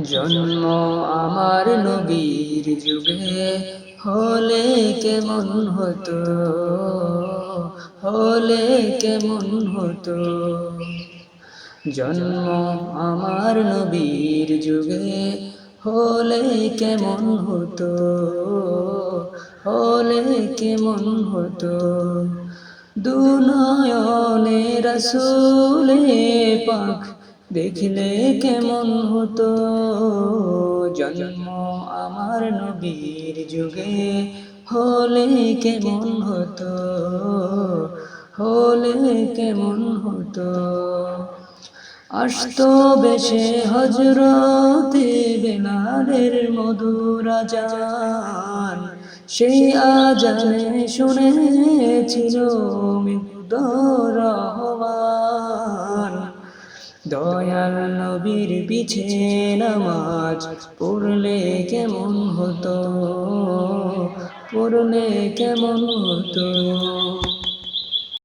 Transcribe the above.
জন্ম আমার নবীর যুগে হলে কেমন হতো, হলে কেমন হতো। জন্ম আমার নবীর যুগে হলে কেমন হতো, হলে কেমন হতো। দুনয়নে রাসূলে পাক দেখলে কেমন হতো। জন্ম আমার নবীর যুগে হলে কেমন হতো, হলে কেমন হতো। আসতো বেশে হযরতে বেলালের মধুর আযান, সেই আযানে শুনেছিল মুগ্ধ রহমান। দয়াল নবীর পিছে নামাজ পড়লে কেমন হতো, পড়লে কেমন হতো।